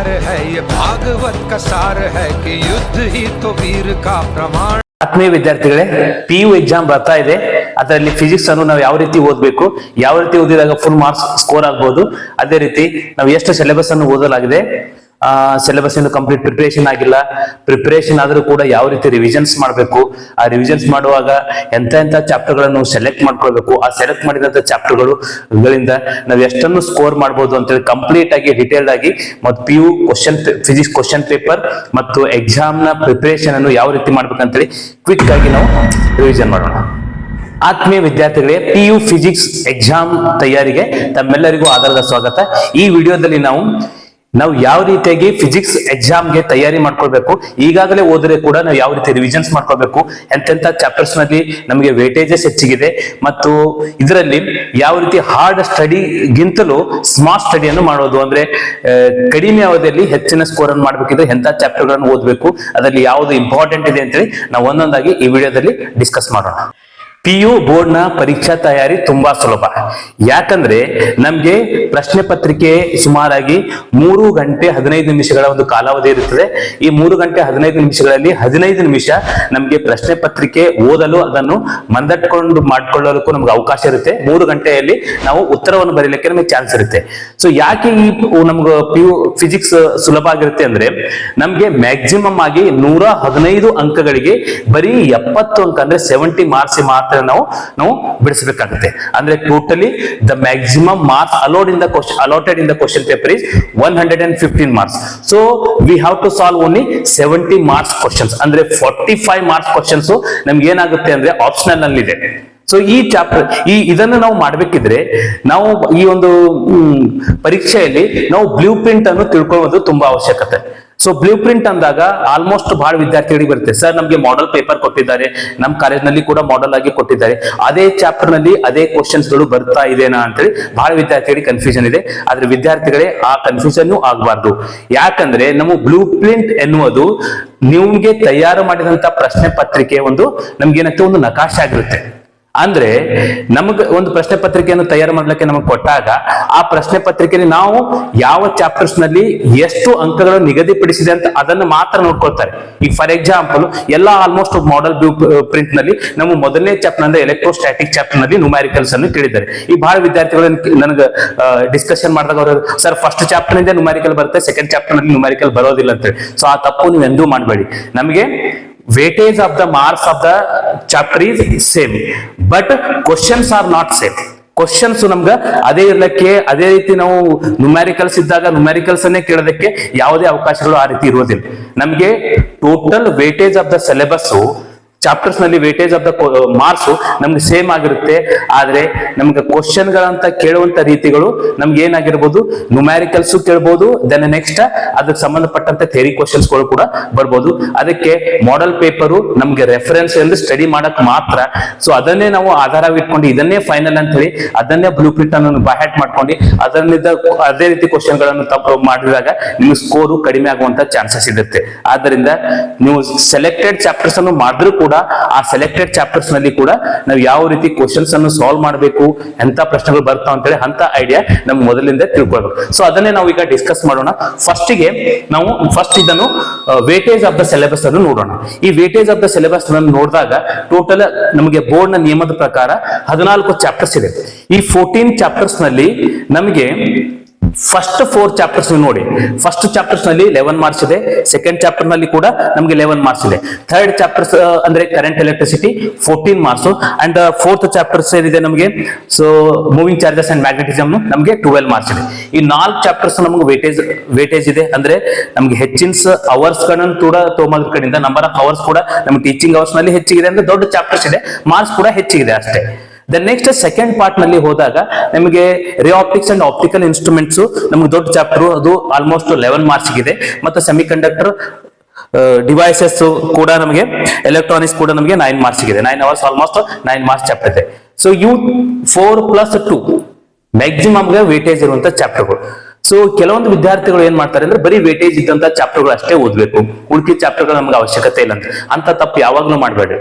प्यार है ये भागवत का सार है कि युद्ध ही तो वीर का प्रमाण। ಆತ್ಮೀಯ ವಿದ್ಯಾರ್ಥಿಗಳೇ, PU ಎಕ್ಸಾಮ್ ಬರ್ತಾ ಇದೆ. ಅದರಲ್ಲಿ ಫಿಸಿಕ್ಸ್ ಅನ್ನು ನಾವು ಯಾವ ರೀತಿ ಓದಬೇಕು, ಯಾವ ರೀತಿ ಓದಿದಾಗ ಫುಲ್ ಮಾರ್ಕ್ಸ್ ಸ್ಕೋರ್ ಆಗಬಹುದು, ಅದೇ ರೀತಿ ನಾವು ಎಷ್ಟು ಸಿಲೆಬಸ್ ಅನ್ನು ಓದಲಾಗಿದೆ, ಸಿಲೆಬಸ್ ಇಂದ ಕಂಪ್ಲೀಟ್ ಪ್ರಿಪರೇಷನ್ ಆಗಿಲ್ಲ, ಪ್ರಿಪರೇಷನ್ ಆದ್ರೂ ಕೂಡ ಯಾವ ರೀತಿ ರಿವಿಷನ್ಸ್ ಮಾಡಬೇಕು, ಆ ರಿವಿಷನ್ಸ್ ಮಾಡುವಾಗ ಎಂತ ಚಾಪ್ಟರ್ ಗಳನ್ನು ಸೆಲೆಕ್ಟ್ ಮಾಡ್ಕೊಳ್ಬೇಕು, ಆ ಸೆಲೆಕ್ಟ್ ಮಾಡಿದಂತ ಚಾಪ್ಟರ್ ಗಳಿಂದ ನಾವು ಎಷ್ಟನ್ನು ಸ್ಕೋರ್ ಮಾಡಬಹುದು ಅಂತೇಳಿ ಕಂಪ್ಲೀಟ್ ಆಗಿ ಡಿಟೇಲ್ಡ್ ಆಗಿ ಮತ್ತು PU ಫಿಸಿಕ್ಸ್ ಕ್ವಶನ್ ಪೇಪರ್ ಮತ್ತು ಎಕ್ಸಾಮ್ ನ ಪ್ರಿಪರೇಷನ್ ಅನ್ನು ಯಾವ ರೀತಿ ಮಾಡ್ಬೇಕಂತೇಳಿ ಕ್ವಿಕ್ ಆಗಿ ನಾವು ರಿವಿಷನ್ ಮಾಡೋಣ. ಆತ್ಮೀಯ ವಿದ್ಯಾರ್ಥಿಗಳೇ, PU ಫಿಸಿಕ್ಸ್ ಎಕ್ಸಾಮ್ ತಯಾರಿಗೆ ತಮ್ಮೆಲ್ಲರಿಗೂ ಆಧಾರದ ಸ್ವಾಗತ. ಈ ವಿಡಿಯೋದಲ್ಲಿ ನಾವು ಯಾವ ರೀತಿಯಾಗಿ ಫಿಸಿಕ್ಸ್ ಎಕ್ಸಾಮ್ಗೆ ತಯಾರಿ ಮಾಡ್ಕೊಳ್ಬೇಕು, ಈಗಾಗಲೇ ಓದಿದ್ರೆ ಕೂಡ ನಾವು ಯಾವ ರೀತಿ ರಿವಿಷನ್ಸ್ ಮಾಡ್ಕೊಳ್ಬೇಕು, ಎಂತೆಂತ ಚಾಪ್ಟರ್ಸ್ ನಲ್ಲಿ ನಮಗೆ ವೇಟೇಜಸ್ ಹೆಚ್ಚಿಗಿದೆ ಮತ್ತು ಇದರಲ್ಲಿ ಯಾವ ರೀತಿ ಹಾರ್ಡ್ ಸ್ಟಡಿಗಿಂತಲೂ ಸ್ಮಾರ್ಟ್ ಸ್ಟಡಿಯನ್ನು ಮಾಡೋದು, ಅಂದ್ರೆ ಕಡಿಮೆ ಅವಧಿಯಲ್ಲಿ ಹೆಚ್ಚಿನ ಸ್ಕೋರ್ ಅನ್ನು ಮಾಡ್ಬೇಕಿದ್ರೆ ಎಂತ ಚಾಪ್ಟರ್ ಗಳನ್ನು ಓದಬೇಕು, ಅದರಲ್ಲಿ ಯಾವುದು ಇಂಪಾರ್ಟೆಂಟ್ ಇದೆ ಅಂತೇಳಿ ನಾವು ಒಂದೊಂದಾಗಿ ಈ ವಿಡಿಯೋದಲ್ಲಿ ಡಿಸ್ಕಸ್ ಮಾಡೋಣ. PU ಬೋರ್ಡ್ ನ ಪರೀಕ್ಷಾ ತಯಾರಿ ತುಂಬಾ ಸುಲಭ. ಯಾಕಂದ್ರೆ ನಮ್ಗೆ ಪ್ರಶ್ನೆ ಪತ್ರಿಕೆ ಸುಮಾರಾಗಿ 3 ಗಂಟೆ 15 ನಿಮಿಷಗಳ ಒಂದು ಕಾಲಾವಧಿ ಇರುತ್ತದೆ. ಈ 3 ಗಂಟೆ 15 ನಿಮಿಷಗಳಲ್ಲಿ 15 ನಿಮಿಷ ನಮ್ಗೆ ಪ್ರಶ್ನೆ ಪತ್ರಿಕೆ ಓದಲು, ಅದನ್ನು ಮಂದಟ್ಕೊಂಡು ಮಾಡ್ಕೊಳ್ಳೋದಕ್ಕೂ ನಮ್ಗೆ ಅವಕಾಶ ಇರುತ್ತೆ. 3 ಗಂಟೆಯಲ್ಲಿ ನಾವು ಉತ್ತರವನ್ನು ಬರೀಲಿಕ್ಕೆ ನಮಗೆ ಚಾನ್ಸ್ ಇರುತ್ತೆ. ಸೊ ಯಾಕೆ ಈ ನಮ್ಗೆ PU ಫಿಸಿಕ್ಸ್ ಸುಲಭ ಆಗಿರುತ್ತೆ ಅಂದ್ರೆ, ನಮ್ಗೆ ಮ್ಯಾಕ್ಸಿಮಮ್ ಆಗಿ 115 ಅಂಕಗಳಿಗೆ ಬರೀ 70 ಅಂಕ ಅಂದ್ರೆ 70 ಮಾರ್ಕ್ಸ್ ಮಾತ್ರ ನಾವು ಬಿಡಿಸಬೇಕಾಗುತ್ತೆ. ಅಂದ್ರೆ totally the maximum marks allotted in the question paper is 115 marks. So we have to solve only 70 marks questions. ಅಂದ್ರೆ 45 marks questions ನಮ್ಗೆ ಏನಾಗುತ್ತೆ ಅಂದ್ರೆ ಆಪ್ಷನಲ್ ನಲ್ಲಿ ಇದೆ. ಸೊ ಈ ಚಾಪ್ಟರ್ ಇದನ್ನು ನಾವು ಮಾಡ್ಬೇಕಿದ್ರೆ ನಾವು ಈ ಒಂದು ಪರೀಕ್ಷೆಯಲ್ಲಿ ನಾವು ಬ್ಲೂ ಪ್ರಿಂಟ್ ಅನ್ನು ತಿಳ್ಕೊಳ್ಳೋದು ತುಂಬಾ ಅವಶ್ಯಕತೆ. ಸೊ ಬ್ಲೂ ಪ್ರಿಂಟ್ ಅಂದಾಗ ಆಲ್ಮೋಸ್ಟ್ ಬಹಳ ವಿದ್ಯಾರ್ಥಿಗಳಿಗೆ ಬರುತ್ತೆ, ಸರ್ ನಮ್ಗೆ ಮಾಡೆಲ್ ಪೇಪರ್ ಕೊಟ್ಟಿದ್ದಾರೆ, ನಮ್ಮ ಕಾಲೇಜ್ ನಲ್ಲಿ ಕೂಡ ಮಾಡೆಲ್ ಆಗಿ ಕೊಟ್ಟಿದ್ದಾರೆ, ಅದೇ ಚಾಪ್ಟರ್ ನಲ್ಲಿ ಅದೇ ಕ್ವಶನ್ಸ್ ಗಳು ಬರ್ತಾ ಇದೆನಾ ಅಂತೇಳಿ ಬಹಳ ವಿದ್ಯಾರ್ಥಿಗಳಿಗೆ ಕನ್ಫ್ಯೂಷನ್ ಇದೆ. ಆದ್ರೆ ವಿದ್ಯಾರ್ಥಿಗಳೇ ಆ ಕನ್ಫ್ಯೂಷನ್ ಆಗಬಾರ್ದು. ಯಾಕಂದ್ರೆ ನಮ್ಮ ಬ್ಲೂ ಪ್ರಿಂಟ್ ಎನ್ನುವುದು ನಿಮ್ಗೆ ತಯಾರು ಮಾಡಿದಂತ ಪ್ರಶ್ನೆ ಪತ್ರಿಕೆ ನಮ್ಗೆ ಏನಂತ ಒಂದು ನಕಾಶೆ ಆಗಿರುತ್ತೆ. ಅಂದ್ರೆ ನಮಗ ಒಂದು ಪ್ರಶ್ನೆ ಪತ್ರಿಕೆಯನ್ನು ತಯಾರು ಮಾಡ್ಲಿಕ್ಕೆ ನಮಗೆ ಕೊಟ್ಟಾಗ ಆ ಪ್ರಶ್ನೆ ಪತ್ರಿಕೆಯಲ್ಲಿ ನಾವು ಯಾವ ಚಾಪ್ಟರ್ಸ್ ನಲ್ಲಿ ಎಷ್ಟು ಅಂಕಗಳು ನಿಗದಿಪಡಿಸಿದೆ ಅಂತ ಅದನ್ನು ಮಾತ್ರ ನೋಡ್ಕೊಳ್ತಾರೆ. ಈಗ for example almost model blue print ನಲ್ಲಿ ನಮ್ಮ ಮೊದಲನೇ ಚಾಪ್ಟರ್ ಅಂದ್ರೆ ಎಲೆಕ್ಟ್ರೋಸ್ಟಾಟಿಕ್ ಚಾಪ್ಟರ್ ನಲ್ಲಿ ನ್ಯೂಮ್ಯಾರಿಕಲ್ಸ್ ಅನ್ನು ಕೇಳಿದ್ದಾರೆ. ಈ ಬಹಳ ವಿದ್ಯಾರ್ಥಿಗಳು ನನಗೆ ಡಿಸ್ಕಷನ್ ಮಾಡಿದಾಗ ಅವರು, ಸರ್ ಫಸ್ಟ್ ಚಾಪ್ಟರ್ ನಿಂದ ನ್ಯೂಮ್ಯಾರಿಕಲ್ ಬರುತ್ತೆ, ಸೆಕೆಂಡ್ ಚಾಪ್ಟರ್ ನಲ್ಲಿ ನ್ಯೂಮ್ಯಾರಿಕಲ್ ಬರೋದಿಲ್ಲ ಅಂತೇಳಿ. ಸೊ ಆ ತಪ್ಪು ನೀವು ಎಂದೂ ಮಾಡಬೇಡಿ. ನಮಗೆ weightage of the marks of the chapter is same, but questions are not same. Questions ನಮ್ಗೆ ಅದೇ ಇರ್ಲಿಕ್ಕೆ, ಅದೇ ರೀತಿ ನಾವು ನ್ಯೂಮ್ಯಾರಿಕಲ್ಸ್ ಇದ್ದಾಗ ನ್ಯೂಮ್ಯಾರಿಕಲ್ಸ್ ಅನ್ನೇ ಕೇಳೋದಕ್ಕೆ ಯಾವುದೇ ಅವಕಾಶಗಳು ಆ ರೀತಿ ಇರುವುದಿಲ್ಲ. ನಮ್ಗೆ total weightage of the syllabus chapters ನಲ್ಲಿ ವೇಟೇಜ್ ಆಫ್ ದ ಮಾರ್ಕ್ಸ್ ನಮ್ಗೆ ಸೇಮ್ ಆಗಿರುತ್ತೆ. ಆದ್ರೆ ನಮ್ಗೆ ಕ್ವಶನ್ ಗಳಂತ ಕೇಳುವಂತ ರೀತಿಗಳು ನಮ್ಗೆ ಏನಾಗಿರ್ಬೋದು, ನ್ಯೂಮ್ಯಾರಿಕಲ್ಸ್ ಕೇಳ್ಬೋದು, ದೆನ್ ನೆಕ್ಸ್ಟ್ ಅದಕ್ಕೆ ಸಂಬಂಧಪಟ್ಟಂತ ಥಿಯರಿ ಕ್ವಶನ್ಸ್ ಗಳು ಕೂಡ ಬರ್ಬೋದು. ಅದಕ್ಕೆ ಮಾಡೆಲ್ ಪೇಪರು ನಮ್ಗೆ ರೆಫರೆನ್ಸ್ ಎಂದು ಸ್ಟಡಿ ಮಾಡಕ್ ಮಾತ್ರ. ಸೊ ಅದನ್ನೇ ನಾವು ಆಧಾರವಿಟ್ಕೊಂಡು ಇದನ್ನೇ ಫೈನಲ್ ಅಂತ ಹೇಳಿ ಅದನ್ನೇ ಬ್ಲೂ ಪ್ರಿಂಟ್ ಅನ್ನು ಬೈಹ್ಯಾಟ್ ಮಾಡ್ಕೊಂಡು ಅದೇ ರೀತಿ ಕ್ವಶನ್ ಗಳನ್ನು ತಪ್ಪು ಮಾಡಿದಾಗ ನಿಮ್ಗೆ ಸ್ಕೋರು ಕಡಿಮೆ ಆಗುವಂತ ಚಾನ್ಸಸ್ ಇರುತ್ತೆ. ಆದ್ರಿಂದ ನೀವು ಸೆಲೆಕ್ಟೆಡ್ ಚಾಪ್ಟರ್ಸ್ ಅನ್ನು ಮಾಡಿದ್ರು ಕೂಡ ಆ ಸೆಲೆಕ್ಟೆಡ್ ಚಾಪ್ಟರ್ಸ್ ನಲ್ಲಿ ಕೂಡ ನಾವು ಯಾವ ರೀತಿ ಕ್ವಶನ್ಸ್ ಅನ್ನು ಸಾಲ್ವ್ ಮಾಡಬೇಕು, ಎಂತ ಪ್ರಶ್ನೆಗಳು ಬರ್ತಾವ ಅಂತೇಳಿ ಅಂತ ಐಡಿಯಾ ನಮ್ಗೆ ಮೊದಲಿಂದ ತಿಳ್ಕೊಳ್ಬೇಕು. ಸೊ ಅದನ್ನೇ ನಾವು ಈಗ ಡಿಸ್ಕಸ್ ಮಾಡೋಣ. ಫಸ್ಟ್ ಇದನ್ನು ವೇಟೇಜ್ ಆಫ್ ದ ಸಿಲೆಬಸ್ ಅನ್ನು ನೋಡೋಣ. ಈ ವೇಟೇಜ್ ಆಫ್ ದ ಸಿಲೆಬಸ್ ಅನ್ನು ನೋಡಿದಾಗ ಟೋಟಲ್ ನಮಗೆ ಬೋರ್ಡ್ ನ ನಿಯಮದ ಪ್ರಕಾರ 14 ಚಾಪ್ಟರ್ಸ್ ಇದೆ. ಈ 14 ಚಾಪ್ಟರ್ಸ್ ನಲ್ಲಿ ನಮಗೆ ಫಸ್ಟ್ 4 ಚಾಪ್ಟರ್ಸ್ ನೋಡಿ. ಫಸ್ಟ್ ಚಾಪ್ಟರ್ಸ್ ನಲ್ಲಿ 11 ಮಾರ್ಕ್ಸ್ ಇದೆ, ಸೆಕೆಂಡ್ ಚಾಪ್ಟರ್ ನಲ್ಲಿ ಕೂಡ ನಮಗೆ 11 ಮಾರ್ಕ್ಸ್ ಇದೆ. ಥರ್ಡ್ ಚಾಪ್ಟರ್ಸ್ ಅಂದ್ರೆ current electricity 14 marks and fourth chapters ಏನಿದೆ ನಮಗೆ, so moving charges and magnetism ನಮಗೆ 12 ಮಾರ್ಕ್ಸ್ ಇದೆ. ಈ 4 ಚಾಪ್ಟರ್ಸ್ ನಮಗೆ ವೇಟೇಜ್ ಇದೆ. ಅಂದ್ರೆ ನಮಗೆ ಹೆಚ್ಚಿನ ಅವರ್ಸ್ ಗಳನ್ನು ಕೂಡ ತಗೊಂಬದ್ರ ಕಡೆಯಿಂದ ನಂಬರ್ ಆಫ್ ಅವರ್ಸ್ ಕೂಡ ನಮ್ಗೆ ಟೀಚಿಂಗ್ ಅವರ್ಸ್ ನಲ್ಲಿ ಹೆಚ್ಚಿಗಿದೆ. ಅಂದ್ರೆ ದೊಡ್ಡ ಚಾಪ್ಟರ್ಸ್ ಇದೆ, ಮಾರ್ಕ್ಸ್ ಕೂಡ ಹೆಚ್ಚಿಗಿದೆ ಅಷ್ಟೇ. ನೆಕ್ಸ್ಟ್ ಸೆಕೆಂಡ್ ಪಾರ್ಟ್ ನಲ್ಲಿ ಹೋದಾಗ ನಮಗೆ ರೇ ಆಪ್ಟಿಕ್ಸ್ ಅಂಡ್ ಆಪ್ಟಿಕಲ್ ಇನ್ಸ್ಟ್ರೂಮೆಂಟ್ಸ್ ನಮ್ಗೆ ದೊಡ್ಡ ಚಾಪ್ಟರ್, ಅದು ಆಲ್ಮೋಸ್ಟ್ 11 ಮಾರ್ಕ್ಸ್ ಇದೆ. ಮತ್ತೆ ಸೆಮಿಕಂಡಕ್ಟರ್ ಡಿವೈಸಸ್ ಕೂಡ ನಮಗೆ, ಎಲೆಕ್ಟ್ರಾನಿಕ್ಸ್ ಕೂಡ ನಮಗೆ 9 ಮಾರ್ಕ್ಸ್ ಇದೆ. 9 ಅವರ್ಸ್ ಆಲ್ಮೋಸ್ಟ್ 9 ಮಾರ್ಕ್ಸ್ ಚಾಪ್ಟರ್ ಇದೆ. ಸೊ 4+2 ಮ್ಯಾಕ್ಸಿಮಮ್ ವೇಟೇಜ್ ಇರುವಂತ ಚಾಪ್ಟರ್ಗಳು. ಸೊ ಕೆಲವೊಂದು ವಿದ್ಯಾರ್ಥಿಗಳು ಏನ್ ಮಾಡ್ತಾರೆ ಅಂದ್ರೆ ಬರೀ ವೇಟೇಜ್ ಇದ್ದಂತ ಚಾಪ್ಟರ್ಗಳು ಅಷ್ಟೇ ಓದ್ಬೇಕು, ಉಳಿದ ಚಾಪ್ಟರ್ಗಳು ನಮ್ಗೆ ಅವಶ್ಯಕತೆ ಇಲ್ಲ ಅಂತ ತಪ್ಪು ಯಾವಾಗ್ಲೂ ಮಾಡಬೇಡಿ.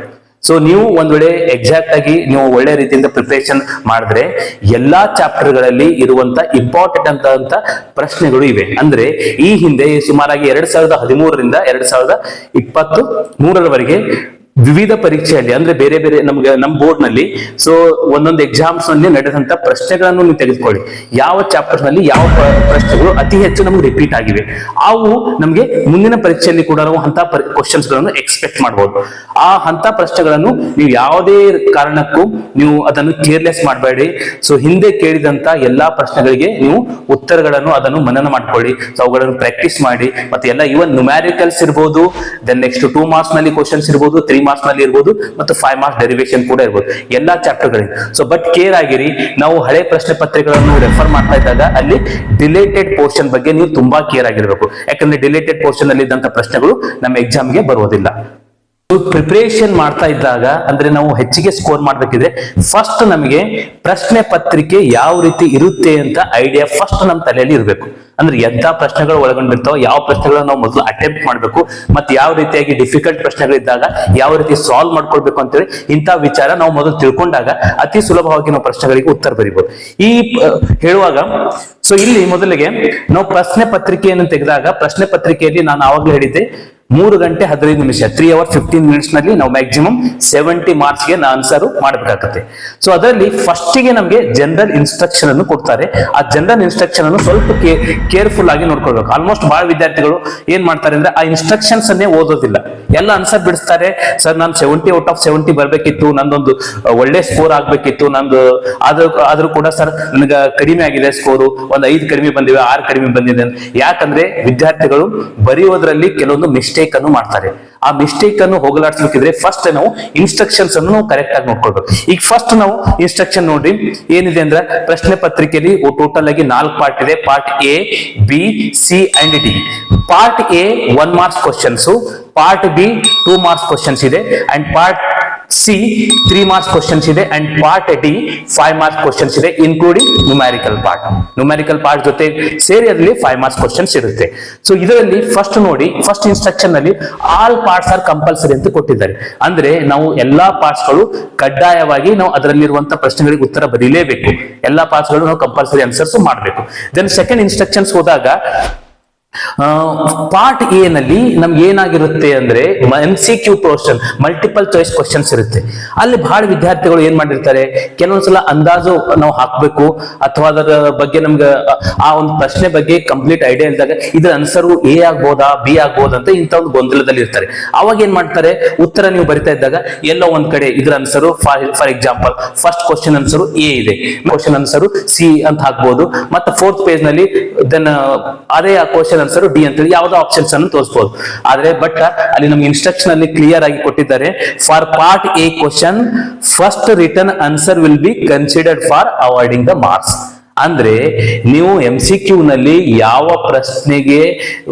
ಸೊ ನೀವು ಒಂದ್ ವೇಳೆ ಎಕ್ಸಾಕ್ಟ್ ಆಗಿ ನೀವು ಒಳ್ಳೆ ರೀತಿಯಿಂದ ಪ್ರಿಪರೇಷನ್ ಮಾಡಿದ್ರೆ ಎಲ್ಲಾ ಚಾಪ್ಟರ್ ಗಳಲ್ಲಿ ಇರುವಂತ ಇಂಪಾರ್ಟೆಂಟ್ ಅಂತ ಪ್ರಶ್ನೆಗಳು ಇವೆ. ಅಂದ್ರೆ ಈ ಹಿಂದೆ ಸುಮಾರಾಗಿ 2013ರಿಂದ 2023ರವರೆಗೆ ವಿವಿಧ ಪರೀಕ್ಷೆಯಲ್ಲಿ ಅಂದ್ರೆ ಬೇರೆ ಬೇರೆ ನಮ್ಮ ಬೋರ್ಡ್ ನಲ್ಲಿ ಸೊ ಒಂದೊಂದು ಎಕ್ಸಾಮ್ಸ್ ನಲ್ಲಿ ನಡೆದಂತ ಪ್ರಶ್ನೆಗಳನ್ನು ನೀವು ತೆಗೆದುಕೊಳ್ಳಿ. ಯಾವ ಚಾಪ್ಟರ್ ನಲ್ಲಿ ಯಾವ ಪ್ರಶ್ನೆಗಳು ಅತಿ ಹೆಚ್ಚು ನಮ್ಗೆ ರಿಪೀಟ್ ಆಗಿವೆ, ಅವು ನಮ್ಗೆ ಮುಂದಿನ ಪರೀಕ್ಷೆಯಲ್ಲಿ ಕೂಡ ನಾವು ಅಂತ ಕ್ವಶನ್ಸ್ ಗಳನ್ನು ಎಕ್ಸ್ಪೆಕ್ಟ್ ಮಾಡಬಹುದು. ಆ ಅಂತ ಪ್ರಶ್ನೆಗಳನ್ನು ನೀವು ಯಾವುದೇ ಕಾರಣಕ್ಕೂ ನೀವು ಅದನ್ನು ಕೇರ್ಲೆಸ್ ಮಾಡಬೇಡಿ. ಸೊ ಹಿಂದೆ ಕೇಳಿದಂತ ಎಲ್ಲಾ ಪ್ರಶ್ನೆಗಳಿಗೆ ನೀವು ಉತ್ತರಗಳನ್ನು ಅದನ್ನು ಮನನ ಮಾಡ್ಕೊಳ್ಳಿ. ಸೊ ಅವುಗಳನ್ನು ಪ್ರಾಕ್ಟೀಸ್ ಮಾಡಿ. ಮತ್ತೆ ಎಲ್ಲ ಇವನ್ ನ್ಯೂಮ್ಯಾರಿಕಲ್ಸ್ ಇರ್ಬೋದು, ದೆನ್ ನೆಕ್ಸ್ಟ್ 2 ಮಾರ್ಕ್ಸ್ ನಲ್ಲಿ ಕ್ವಶನ್ಸ್ ಇರ್ಬೋದು, 3 ಮಾರ್ಕ್ಸ್ ನಲ್ಲಿ ಇರ್ಬೋದು, ಮತ್ತು 5 ಮಾರ್ಕ್ಸ್ ಡೆರಿವೇಶನ್ ಕೂಡ ಇರ್ಬೋದು, ಎಲ್ಲಾ ಚಾಪ್ಟರ್ ಗಳಿವೆ. ಸೊ ಬಟ್ ಕೇರ್ ಆಗಿರಿ, ನಾವು ಹಳೆ ಪ್ರಶ್ನೆ ಪತ್ರಿಕೆಗಳನ್ನು ರೆಫರ್ ಮಾಡ್ತಾ ಇದ್ದಾಗ ಅಲ್ಲಿ ಡಿಲೇಟೆಡ್ ಪೋರ್ಷನ್ ಬಗ್ಗೆ ನೀವು ತುಂಬಾ ಕೇರ್ ಆಗಿರ್ಬೇಕು. ಯಾಕಂದ್ರೆ ಡಿಲೇಟೆಡ್ ಪೋರ್ಷನ್ ಅಲ್ಲಿ ಇದ್ದಂತ ಪ್ರಶ್ನೆಗಳು ನಮ್ಮ ಎಕ್ಸಾಮ್ಗೆ ಬರುವುದಿಲ್ಲ. ಪ್ರಿಪರೇಷನ್ ಮಾಡ್ತಾ ಇದ್ದಾಗ ಅಂದ್ರೆ ನಾವು ಹೆಚ್ಚಿಗೆ ಸ್ಕೋರ್ ಮಾಡ್ಬೇಕಿದ್ರೆ ಫಸ್ಟ್ ನಮಗೆ ಪ್ರಶ್ನೆ ಪತ್ರಿಕೆ ಯಾವ ರೀತಿ ಇರುತ್ತೆ ಅಂತ ಐಡಿಯಾ ಫಸ್ಟ್ ನಮ್ಮ ತಲೆಯಲ್ಲಿ ಇರಬೇಕು. ಅಂದ್ರೆ ಎಂತ ಪ್ರಶ್ನೆಗಳು ಒಳಗೊಂಡಿರ್ತಾವ, ಯಾವ ಪ್ರಶ್ನೆಗಳನ್ನ ನಾವು ಮೊದಲು ಅಟೆಂಪ್ಟ್ ಮಾಡ್ಬೇಕು, ಮತ್ತೆ ಯಾವ ರೀತಿಯಾಗಿ ಡಿಫಿಕಲ್ಟ್ ಪ್ರಶ್ನೆಗಳಿದ್ದಾಗ ಯಾವ ರೀತಿ ಸಾಲ್ವ್ ಮಾಡ್ಕೊಳ್ಬೇಕು ಅಂತೇಳಿ ಇಂಥ ವಿಚಾರ ನಾವು ಮೊದಲು ತಿಳ್ಕೊಂಡಾಗ ಅತಿ ಸುಲಭವಾಗಿ ನಾವು ಪ್ರಶ್ನೆಗಳಿಗೆ ಉತ್ತರ ಬರೀಬಹುದು. ಈ ಹೇಳುವಾಗ ಸೊ ಇಲ್ಲಿ ಮೊದಲಿಗೆ ನಾವು ಪ್ರಶ್ನೆ ಪತ್ರಿಕೆಯನ್ನು ತೆಗೆದಾಗ ಪ್ರಶ್ನೆ ಪತ್ರಿಕೆಯಲ್ಲಿ ನಾನು ಆವಾಗಲೇ ಹೇಳಿದ್ದೆ 3 ಗಂಟೆ 15 ನಿಮಿಷ 3 hours 15 minutes ನಲ್ಲಿ ನಾವು ಮ್ಯಾಕ್ಸಿಮಮ್ 70 ಮಾರ್ಕ್ಸ್ ಗೆ ಆನ್ಸರ್ ಮಾಡಬೇಕಾಗುತ್ತೆ. ಸೊ ಅದರಲ್ಲಿ ಫಸ್ಟ್ ಗೆ ನಮಗೆ ಜನರಲ್ ಇನ್ಸ್ಟ್ರಕ್ಷನ್ ಅನ್ನು ಕೊಡ್ತಾರೆ. ಆ ಜನರಲ್ ಇನ್ಸ್ಟ್ರಕ್ಷನ್ ಅನ್ನು ಸ್ವಲ್ಪ ಕೇರ್ಫುಲ್ ಆಗಿ ನೋಡ್ಕೊಳ್ಬೇಕು. ಆಲ್ಮೋಸ್ಟ್ ಬಹಳ ವಿದ್ಯಾರ್ಥಿಗಳು ಏನ್ ಮಾಡ್ತಾರೆ ಅಂದ್ರೆ ಆ ಇನ್ಸ್ಟ್ರಕ್ಷನ್ಸ್ ಅನ್ನೇ ಓದೋದಿಲ್ಲ, ಎಲ್ಲ ಆನ್ಸರ್ ಬಿಡಿಸ್ತಾರೆ. ಸರ್ ನಾನು 70 out of 70 ಬರ್ಬೇಕಿತ್ತು, ನಂದೊಂದು ಒಳ್ಳೆ ಸ್ಕೋರ್ ಆಗ್ಬೇಕಿತ್ತು, ನಂದು ಆದ್ರೂ ಕೂಡ ಸರ್ ನನಗೆ ಕಡಿಮೆ ಆಗಿದೆ ಸ್ಕೋರು, ಒಂದು 5 ಕಡಿಮೆ ಬಂದಿವೆ, 6 ಕಡಿಮೆ ಬಂದಿದೆ. ಯಾಕಂದ್ರೆ ವಿದ್ಯಾರ್ಥಿಗಳು ಬರೆಯೋದ್ರಲ್ಲಿ ಕೆಲವೊಂದು ಮಿಸ್ಟೇಕ್ ಅನ್ನು ಮಾಡ್ತಾರೆ. ಆ ಮಿಸ್ಟೇಕ್ ಅನ್ನು ಹೋಗಲಾಡಿಸಬೇಕಿದ್ರೆ ಫಸ್ಟ್ ನಾವು ಇನ್ಸ್ಟ್ರಕ್ಷನ್ಸ್ ಅನ್ನು ನಾವು ಕರೆಕ್ಟ್ ಆಗಿ ನೋಡ್ಕೊಳ್ಬೇಕು. ಈಗ ಫಸ್ಟ್ ನಾವು ಇನ್ಸ್ಟ್ರಕ್ಷನ್ ನೋಡಿ ಏನಿದೆ ಅಂದ್ರೆ ಪ್ರಶ್ನೆ ಪತ್ರಿಕೆಯಲ್ಲಿ ಟೋಟಲ್ ಆಗಿ 4 ಪಾರ್ಟ್ ಇದೆ. Part A, B, C and D. Part A 1 marks questions, part B 2 marks questions ಇದೆ, and part C 3 marks questions ಇದೆ, and part D 5 marks questions ಇದೆ, including numerical part. Numerical part ಜೊತೆ ಸೇರಿ ಅದರಲ್ಲಿ 5 marks questions ಇರುತ್ತೆ. So ಇದರಲ್ಲಿ first ನೋಡಿ, first instruction ನಲ್ಲಿ ಆಲ್ ಪಾರ್ಟ್ಸ್ ಆರ್ ಕಂಪಲ್ಸರಿ ಅಂತ ಕೊಟ್ಟಿದ್ದಾರೆ. ಅಂದ್ರೆ ನಾವು ಎಲ್ಲಾ ಪಾರ್ಟ್ಸ್ ಗಳು ಕಡ್ಡಾಯವಾಗಿ ನಾವು ಅದರಲ್ಲಿರುವಂತಹ ಪ್ರಶ್ನೆಗಳಿಗೆ ಉತ್ತರ ಬರೀಲೇಬೇಕು. ಎಲ್ಲಾ ಪಾರ್ಟ್ಸ್ ಗಳು ನಾವು ಕಂಪಲ್ಸರಿ ಆನ್ಸರ್ಸ್ ಮಾಡಬೇಕು. ದೆನ್ ಸೆಕೆಂಡ್ ಇನ್ಸ್ಟ್ರಕ್ಷನ್ಸ್ ಹೋದಾಗ ಪಾರ್ಟ್ ಎ ನಲ್ಲಿ ನಮ್ಗೆ ಏನಾಗಿರುತ್ತೆ ಅಂದ್ರೆ MCQ portion, multiple choice questions ಇರುತ್ತೆ. ಅಲ್ಲಿ ಬಹಳ ವಿದ್ಯಾರ್ಥಿಗಳು ಏನ್ ಮಾಡಿರ್ತಾರೆ, ಕೆಲವೊಂದ್ಸಲ ಅಂದಾಜು ನಾವು ಹಾಕ್ಬೇಕು ಅಥವಾ ಅದರ ಬಗ್ಗೆ ನಮ್ಗೆ ಆ ಒಂದು ಪ್ರಶ್ನೆ ಬಗ್ಗೆ ಕಂಪ್ಲೀಟ್ ಐಡಿಯಾ ಇದ್ದಾಗ ಇದ್ರ ಆನ್ಸರು ಎ ಆಗ್ಬೋದಾ ಬಿ ಆಗ್ಬೋದಾ ಅಂತ ಇಂಥ ಒಂದು ಗೊಂದಲದಲ್ಲಿ ಇರ್ತಾರೆ. ಅವಾಗ ಏನ್ ಮಾಡ್ತಾರೆ, ಉತ್ತರ ನೀವು ಬರಿತಾ ಇದ್ದಾಗ ಎಲ್ಲೋ ಒಂದ್ ಕಡೆ ಇದ್ರ answer for example first question answer A ಇದೆ, ಕ್ವಶನ್ ಆನ್ಸರು ಸಿ ಅಂತ ಹಾಕ್ಬೋದು. ಮತ್ತೆ 4th ಪೇಜ್ ನಲ್ಲಿ ದೆನ್ ಅದೇ ಕ್ವಶನ್ ಆನ್ಸರ್ ಡಿ ಅಂತ ಹೇಳಿ ಯಾವ್ದೋ ಆಪ್ಷನ್ಸ್ ಅನ್ನು ತೋರಿಸಬಹುದು. ಆದ್ರೆ ಬಟ್ ಅಲ್ಲಿ ನಮ್ಗೆ ಇನ್ಸ್ಟ್ರಕ್ಷನ್ ಅಲ್ಲಿ ಕ್ಲಿಯರ್ ಆಗಿ ಕೊಟ್ಟಿದ್ದಾರೆ, for part A question first return answer will be considered for avoiding the marks. ಅಂದ್ರೆ ನೀವು MCQ ನಲ್ಲಿ ಯಾವ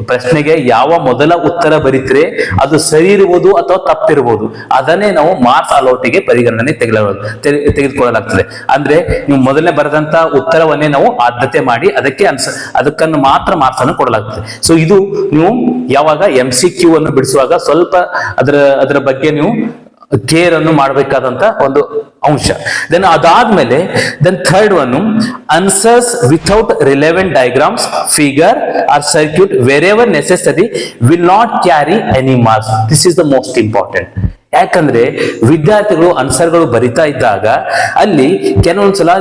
ಪ್ರಶ್ನೆಗೆ ಯಾವ ಮೊದಲ ಉತ್ತರ ಬರೀತ್ರೆ ಅದು ಸರಿ ಇರಬಹುದು ಅಥವಾ ತಪ್ಪಿರಬಹುದು, ಅದನ್ನೇ ನಾವು ಮಾರ್ಕ್ಸ್ ಅಲೌಟಿಗೆ ಪರಿಗಣನೆ ತೆಗೆದುಕೊಳ್ಳಲಾಗ್ತದೆ. ಅಂದ್ರೆ ನೀವು ಮೊದಲನೇ ಬರೆದಂತ ಉತ್ತರವನ್ನೇ ನಾವು ಆದ್ಯತೆ ಮಾಡಿ ಅದಕ್ಕನ್ನು ಮಾತ್ರ ಮಾರ್ಕ್ಸ್ ಅನ್ನು ಕೊಡಲಾಗ್ತದೆ. ಸೊ ಇದು ನೀವು ಯಾವಾಗ MCQ ಅನ್ನು ಬಿಡಿಸುವಾಗ ಸ್ವಲ್ಪ ಅದರ ಬಗ್ಗೆ ನೀವು ಕೇರ್ ಅನ್ನು ಮಾಡಬೇಕಾದಂತ ಒಂದು ಅಂಶ. ದೆನ್ ಅದಾದ್ಮೇಲೆ third one, answers without relevant diagrams, figure or circuit wherever necessary will not carry any marks. This is the most important. ಯಾಕಂದ್ರೆ ವಿದ್ಯಾರ್ಥಿಗಳು ಆನ್ಸರ್ಗಳು ಬರಿತಾ ಇದ್ದಾಗ ಅಲ್ಲಿ ಕೆಲವೊಂದ್ಸಲ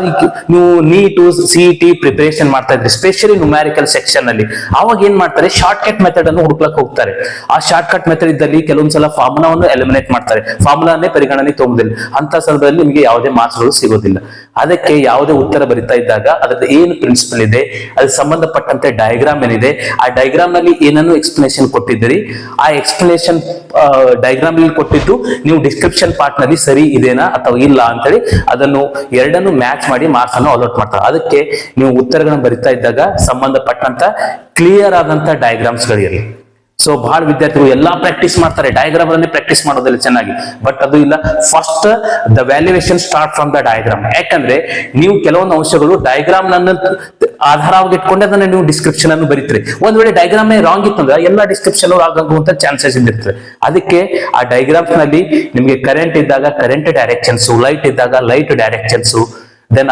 ನೀವು ನೀಟು CET ಪ್ರಿಪರೇಷನ್ ಮಾಡ್ತಾ ಇದ್ರೆ ಸ್ಪೆಷಲಿ ನ್ಯೂಮ್ಯಾರಿಕಲ್ ಸೆಕ್ಷನ್ ಅಲ್ಲಿ ಅವಾಗ ಏನ್ ಮಾಡ್ತಾರೆ, ಶಾರ್ಟ್ ಕಟ್ ಮೆಥಡ್ ಅನ್ನು ಹುಡುಕ್ಲಕ್ ಹೋಗ್ತಾರೆ. ಆ ಶಾರ್ಟ್ ಕಟ್ ಮೆಥಡ್ ಇದ್ದಲ್ಲಿ ಕೆಲವೊಂದ್ಸಲ ಫಾರ್ಮುಲಾವನ್ನು ಎಲಿಮಿನೇಟ್ ಮಾಡ್ತಾರೆ, ಫಾರ್ಮುಲಾನೇ ಪರಿಗಣನೆ ತಗೊಂಡಿಲ್ಲ. ಅಂತ ಸಂದರ್ಭದಲ್ಲಿ ನಿಮಗೆ ಯಾವುದೇ ಮಾರ್ಕ್ಸ್ ಗಳು ಸಿಗೋದಿಲ್ಲ. ಅದಕ್ಕೆ ಯಾವುದೇ ಉತ್ತರ ಬರಿತಾ ಇದ್ದಾಗ ಅದ್ರದ್ದು ಏನು ಪ್ರಿನ್ಸಿಪಲ್ ಇದೆ, ಅದಕ್ಕೆ ಸಂಬಂಧಪಟ್ಟಂತೆ ಡಯಾಗ್ರಾಮ್ ಏನಿದೆ, ಆ ಡಯಾಗ್ರಾಮ್ ನಲ್ಲಿ ಏನನ್ನು ಎಕ್ಸ್ಪ್ಲನೇಷನ್ ಕೊಟ್ಟಿದ್ದೀರಿ, ಆ ಎಕ್ಸ್ಪ್ಲನೇಷನ್ ಡಯಾಗ್ರಾಮ್ ನಲ್ಲಿ ಕೊಟ್ಟಿದ್ದು ನೀವು ಡಿಸ್ಕ್ರಿಪ್ಷನ್ ಪಾರ್ಟ್ ನಲ್ಲಿ ಸರಿ ಇದೆನಾ ಅಥವಾ ಇಲ್ಲ ಅಂತೇಳಿ ಅದನ್ನು ಎರಡನ್ನು ಮ್ಯಾಚ್ ಮಾಡಿ ಮಾರ್ಕ್ಸ್ ಅನ್ನು ಅಲಾಟ್ ಮಾಡ್ತಾರೆ. ಅದಕ್ಕೆ ನೀವು ಉತ್ತರಗಳನ್ನು ಬರಿತಾ ಇದ್ದಾಗ ಸಂಬಂಧಪಟ್ಟಂತ ಕ್ಲಿಯರ್ ಆದಂತ ಡಯಾಗ್ರಾಮ್ಸ್ ಗಳಿರಲಿ. ಸೊ ಸೊ ಬಹಳ ವಿದ್ಯಾರ್ಥಿಗಳು ಎಲ್ಲಾ ಪ್ರಾಕ್ಟೀಸ್ ಮಾಡ್ತಾರೆ, ಡಯಾಗ್ರಾಮ್ ಅನ್ನೇ ಪ್ರಾಕ್ಟೀಸ್ ಮಾಡೋದಿಲ್ಲ ಚೆನ್ನಾಗಿ, ಬಟ್ ಅದು ಇಲ್ಲ. First the valuation start from the diagram. ಯಾಕಂದ್ರೆ ನೀವು ಕೆಲವೊಂದು ಅಂಶಗಳು ಡಯಾಗ್ರಾಮ್ ನನ್ನ ಆಧಾರವಾಗಿ ಇಟ್ಕೊಂಡೆ ಅದನ್ನ ನೀವು ಡಿಸ್ಕ್ರಿಪ್ಷನ್ ಅನ್ನು ಬರೀತೀರಿ. ಒಂದ್ ವೇಳೆ ಡಯಾಗ್ರಾಮ್ ರಾಂಗ್ ಇತ್ತು ಅಂದ್ರೆ ಎಲ್ಲ ಡಿಸ್ಕ್ರಿಪ್ಷನ್ ಆಗುವಂತ ಚಾನ್ಸಸ್ ಇರ್ತದೆ. ಅದಕ್ಕೆ ಆ ಡಯಾಗ್ರಾಮ್ಸ್ ನಲ್ಲಿ ನಿಮಗೆ ಕರೆಂಟ್ ಇದ್ದಾಗ ಕರೆಂಟ್ ಡೈರೆಕ್ಷನ್ಸ್, ಲೈಟ್ ಇದ್ದಾಗ ಲೈಟ್ ಡೈರೆಕ್ಷನ್ಸ್, ದೆನ್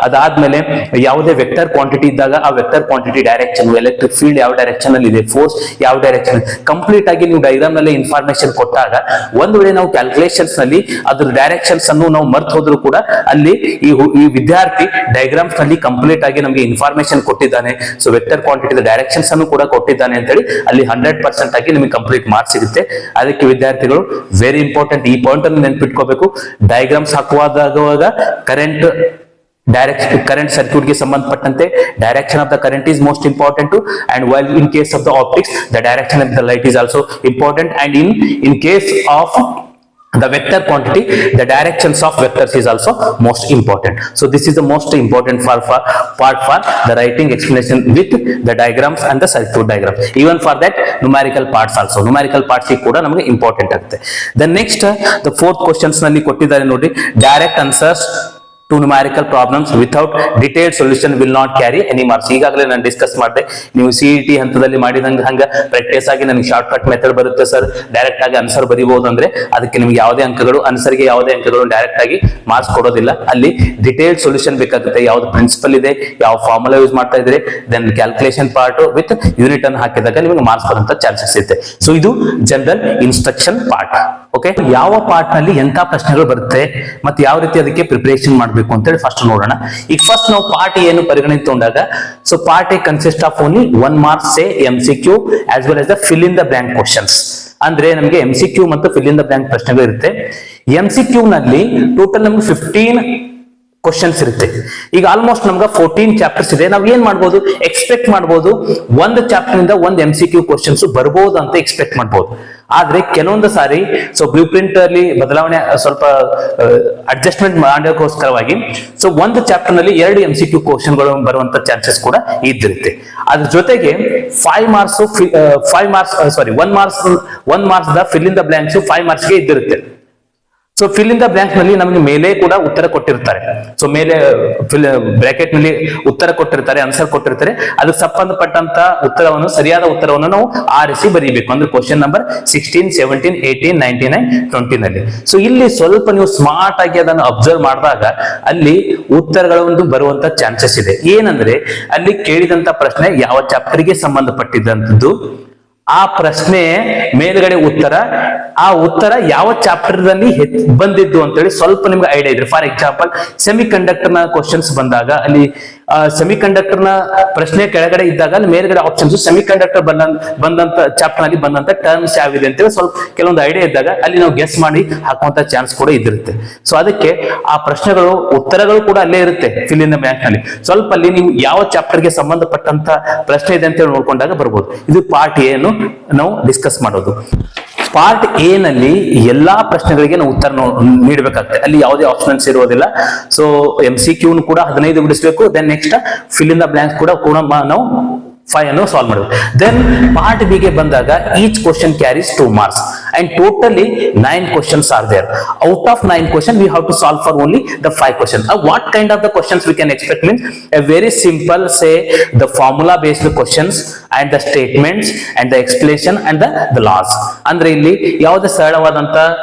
ಅದಾದ್ಮೇಲೆ ಯಾವುದೇ ವೆಕ್ಟರ್ ಕ್ವಾಂಟಿಟಿ ಇದ್ದಾಗ ಆ vector quantity direction, electric field ಯಾವ ಡೈರೆಕ್ಷನ್ ಅಲ್ಲಿ ಇದೆ, ಫೋರ್ಸ್ ಯಾವ ಡೈರೆಕ್ಷನ್, ಕಂಪ್ಲೀಟ್ ಆಗಿ ನೀವು ಡಯಾಗ್ರಾಮ್ ನಲ್ಲಿ ಇನ್ಫಾರ್ಮೇಶನ್ ಕೊಟ್ಟಾಗ ಒಂದು ವೇಳೆ ನಾವು ಕ್ಯಾಲ್ಕುಲೇಷನ್ಸ್ ನಲ್ಲಿ ಅದ್ರ ಡೈರೆಕ್ಷನ್ಸ್ ಅನ್ನು ನಾವು ಮರ್ತು ಹೋದ್ರು ಕೂಡ ಅಲ್ಲಿ ಈ ವಿದ್ಯಾರ್ಥಿ ಡಯಾಗ್ರಾಮ್ಸ್ ನಲ್ಲಿ ಕಂಪ್ಲೀಟ್ ಆಗಿ ನಮಗೆ ಇನ್ಫಾರ್ಮೇಶನ್ ಕೊಟ್ಟಿದ್ದಾನೆ, ಸೊ ವೆಕ್ಟರ್ ಕ್ವಾಂಟಿಟಿ ಡೈರೆಕ್ಷನ್ಸ್ ಅನ್ನು ಕೂಡ ಕೊಟ್ಟಿದ್ದಾನೆ ಅಂತ ಹೇಳಿ ಅಲ್ಲಿ 100% ಆಗಿ ನಿಮಗೆ ಕಂಪ್ಲೀಟ್ ಮಾರ್ಕ್ಸ್ ಸಿಗುತ್ತೆ. ಅದಕ್ಕೆ ವಿದ್ಯಾರ್ಥಿಗಳು ವೆರಿ ಇಂಪಾರ್ಟೆಂಟ್ ಈ ಪಾಯಿಂಟ್ ಅನ್ನು ನೆನ್ಪಿಟ್ಕೋಬೇಕು. ಡಯಾಗ್ರಾಮ್ಸ್ ಹಾಕುವಾಗ ಕರೆಂಟ್ ಸರ್ಕ್ಯೂಟ್ ಗೆ ಸಂಬಂಧಪಟ್ಟಂತೆ direction of the current is most important, and while in case of the optics the direction of the light is also important, and in case of the vector quantity the directions of vectors is also most important. So this is the most important part for the writing explanation with the diagrams and the circuit diagrams. Even for that numerical parts also, numerical parts kuda nಮಗೆ important ಆಗುತ್ತೆ. The next the fourth questions ನಲ್ಲಿ ಕೊಟ್ಟಿದ್ದಾರೆ ನೋಡಿ, direct answers to numerical problems without detailed solution will not carry any marks. ಈಗಾಗಲೇ ನಾನು discuss ಮಾಡಿದೆ, ನೀವು CET ಹಂತದಲ್ಲಿ ಮಾಡಿದಂಗೆ ಹಂಗ ಪ್ರಾಕ್ಟೀಸ್ ಆಗಿ ನನಗೆ ಶಾರ್ಟ್ ಕಟ್ ಮೆಥಡ್ ಬರುತ್ತೆ ಸರ್, ಡೈರೆಕ್ಟ್ ಆಗಿ ಆನ್ಸರ್ ಬರೀಬಹುದು ಅಂದ್ರೆ ಅದಕ್ಕೆ ನಿಮ್ಗೆ ಯಾವುದೇ ಅಂಕಗಳು, ಆನ್ಸರ್ಗೆ ಯಾವುದೇ ಅಂಕಗಳು ಡೈರೆಕ್ಟ್ ಆಗಿ ಮಾರ್ಕ್ಸ್ ಕೊಡೋದಿಲ್ಲ. ಅಲ್ಲಿ ಡಿಟೇಲ್ಡ್ ಸೊಲ್ಯೂಷನ್ ಬೇಕಾಗುತ್ತೆ, ಯಾವ್ದು ಪ್ರಿನ್ಸಿಪಲ್ ಇದೆ, ಯಾವ ಫಾರ್ಮುಲಾ ಯೂಸ್ ಮಾಡ್ತಾ ಇದ್ರೆ, then calculation part with unit ಅನ್ನು ಹಾಕಿದಾಗ ನಿಮಗೆ ಮಾರ್ಕ್ಸ್ ಬರುವಂತ ಚಾನ್ಸಸ್ ಇದೆ. ಸೊ ಇದು ಜನರಲ್ ಇನ್ಸ್ಟ್ರಕ್ಷನ್ ಪಾರ್ಟ್. ಓಕೆ, ಯಾವ ಪಾರ್ಟ್ ನಲ್ಲಿ ಎಂತ ಪ್ರಶ್ನೆಗಳು ಬರುತ್ತೆ ಮತ್ತೆ ಯಾವ ರೀತಿ ಅದಕ್ಕೆ ಪ್ರಿಪರೇಷನ್ ಮಾಡಬೇಕು ಅಂತ ಹೇಳಿ ಫಸ್ಟ್ ನೋಡೋಣ. ಈಗ ಫಸ್ಟ್ ನಾವು ಪಾರ್ಟ್ ಏನು ಪರಿಗಣಿತ ತಗೊಂಡಾಗ, so part A consist of only 1 marks say MCQ as well as the fill in the blank questions. ಅಂದ್ರೆ ನಮಗೆ MCQ ಮತ್ತು ಫಿಲ್ ಇನ್ ದ ಬ್ಲಾಂಕ್ ಪ್ರಶ್ನೆಗಳು ಇರುತ್ತೆ. MCQ ನಲ್ಲಿ ಟೋಟಲ್ ನಮ್ಗೆ 15 ಕ್ವಶನ್ಸ್ ಇರುತ್ತೆ. ಈಗ ಆಲ್ಮೋಸ್ಟ್ ನಮ್ಗೆ 14 ಚಾಪ್ಟರ್ಸ್ ಇದೆ. ನಾವ್ ಏನ್ ಮಾಡ್ಬೋದು, ಎಕ್ಸ್ಪೆಕ್ಟ್ ಮಾಡ್ಬೋದು ಒಂದು ಚಾಪ್ಟರ್ ಇಂದ ಒಂದು MCQ ಕ್ವಶನ್ಸ್ ಬರ್ಬೋದು ಅಂತ ಎಕ್ಸ್ಪೆಕ್ಟ್ ಮಾಡ್ಬೋದು. ಆದ್ರೆ ಕೆಲವೊಂದು ಸಾರಿ ಸೊ ಬ್ಲೂ ಪ್ರಿಂಟ್ ಅಲ್ಲಿ ಬದಲಾವಣೆ ಸ್ವಲ್ಪ ಅಡ್ಜಸ್ಟ್ಮೆಂಟ್ ಮಾಡೋಕ್ಕೋಸ್ಕರವಾಗಿ ಸೊ ಒಂದು ಚಾಪ್ಟರ್ ನಲ್ಲಿ 2 MCQ ಕ್ವಶನ್ಗಳು ಬರುವಂತ ಚಾನ್ಸಸ್ ಕೂಡ ಇದ್ದಿರುತ್ತೆ. ಅದ್ರ ಜೊತೆಗೆ 1 marks the fill in the blanks 5 marks ಗೆ ಇದ್ದಿರುತ್ತೆ. So fill in the blank ನಲ್ಲಿ ನಮಗೆ ಮೇಲೆ ಕೂಡ ಉತ್ತರ ಕೊಟ್ಟಿರ್ತಾರೆ. ಸೊ ಮೇಲೆ ಬ್ರಾಕೆಟ್ ನಲ್ಲಿ ಉತ್ತರ ಕೊಟ್ಟಿರ್ತಾರೆ, ಆನ್ಸರ್ ಕೊಟ್ಟಿರ್ತಾರೆ. ಅದಕ್ಕೆ ಸಂಬಂಧಪಟ್ಟಂತ ಉತ್ತರವನ್ನು, ಸರಿಯಾದ ಉತ್ತರವನ್ನು ನಾವು ಆರಿಸಿ ಬರೀಬೇಕು. ಅಂದ್ರೆ ಕ್ವಶನ್ ನಂಬರ್ 16, 17, 18, 19, 20 ನಲ್ಲಿ. ಸೊ ಇಲ್ಲಿ ಸ್ವಲ್ಪ ನೀವು ಸ್ಮಾರ್ಟ್ ಆಗಿ ಅದನ್ನು ಅಬ್ಸರ್ವ್ ಮಾಡಿದಾಗ ಅಲ್ಲಿ ಉತ್ತರಗಳು ಬರುವಂತ ಚಾನ್ಸಸ್ ಇದೆ. ಏನಂದ್ರೆ ಅಲ್ಲಿ ಕೇಳಿದಂತ ಪ್ರಶ್ನೆ ಯಾವ ಚಾಪ್ಟರ್ ಗೆ ಸಂಬಂಧಪಟ್ಟಿದ್ದಂಥದ್ದು, ಆ ಪ್ರಶ್ನೆ ಮೇಲ್ಗಡೆ ಉತ್ತರ, ಆ ಉತ್ತರ ಯಾವ ಚಾಪ್ಟರ್ ನಲ್ಲಿ ಬಂದಿದ್ದು ಅಂತೇಳಿ ಸ್ವಲ್ಪ ನಿಮ್ಗೆ ಐಡಿಯಾ ಇದ್ರೆ. ಫಾರ್ ಎಕ್ಸಾಂಪಲ್ ಸೆಮಿ ಕಂಡಕ್ಟರ್ ನ ಕ್ವಶನ್ಸ್ ಬಂದಾಗ ಅಲ್ಲಿ ಸೆಮಿ ಕಂಡಕ್ಟರ್ ನ ಪ್ರಶ್ನೆ ಕೆಳಗಡೆ ಇದ್ದಾಗ ಅಲ್ಲಿ ಮೇಲ್ಗಡೆ ಆಪ್ಷನ್ಸ್ ಸೆಮಿ ಕಂಡಕ್ಟರ್ ಬಂದಂತ ಚಾಪ್ಟರ್ ನಲ್ಲಿ ಬಂದಂತ ಟರ್ಮ್ಸ್ ಯಾವಿದೆ ಅಂತೇಳಿ ಸ್ವಲ್ಪ ಕೆಲವೊಂದು ಐಡಿಯಾ ಇದ್ದಾಗ ಅಲ್ಲಿ ನಾವು ಗೆಸ್ ಮಾಡಿ ಹಾಕುವಂತ ಚಾನ್ಸ್ ಕೂಡ ಇದಿರುತ್ತೆ. ಸೊ ಅದಕ್ಕೆ ಆ ಪ್ರಶ್ನೆಗಳು, ಉತ್ತರಗಳು ಕೂಡ ಅಲ್ಲೇ ಇರುತ್ತೆ ಫಿಲ್ ಇನ್ ದ ಬ್ಲಾಂಕ್ ನಲ್ಲಿ. ಸ್ವಲ್ಪ ಅಲ್ಲಿ ನೀವು ಯಾವ ಚಾಪ್ಟರ್ ಗೆ ಸಂಬಂಧಪಟ್ಟಂತ ಪ್ರಶ್ನೆ ಇದೆ ಅಂತ ನೋಡ್ಕೊಂಡಾಗ ಬರ್ಬೋದು. ಇದು ಪಾರ್ಟ್ ಎ ಅನ್ನು ನಾವು ಡಿಸ್ಕಸ್ ಮಾಡೋದು. ಪಾರ್ಟ್ ಎ ನಲ್ಲಿ ಎಲ್ಲಾ ಪ್ರಶ್ನೆಗಳಿಗೆ ನಾವು ಉತ್ತರ ನೀಡಬೇಕಾಗ್ತದೆ. ಅಲ್ಲಿ ಯಾವುದೇ ಆಪ್ಷನ್ಸ್ ಇರುವುದಿಲ್ಲ. ಸೊ MCQ ಕೂಡ 15 ಬಿಡಿಸಬೇಕು. Then next fill in the blanks ಕೂಡ ನಾವು 5 ಅನ್ನು ಸಾಲ್ವ್ ಮಾಡಬೇಕು. ದೆನ್ ಪಾರ್ಟ್ ಬಿ ಗೆ ಬಂದಾಗ each question carries 2 marks and totally 9 questions are there. Out of 9 questions we have to solve for only the 5 questions. What kind of the questions we can expect means a very simple, say the formula based questions and the statements and the explanation and the laws. ಅಂದ್ರೆ ಇಲ್ಲಿ ಯಾವುದೇ ಸರಳವಾದಂತ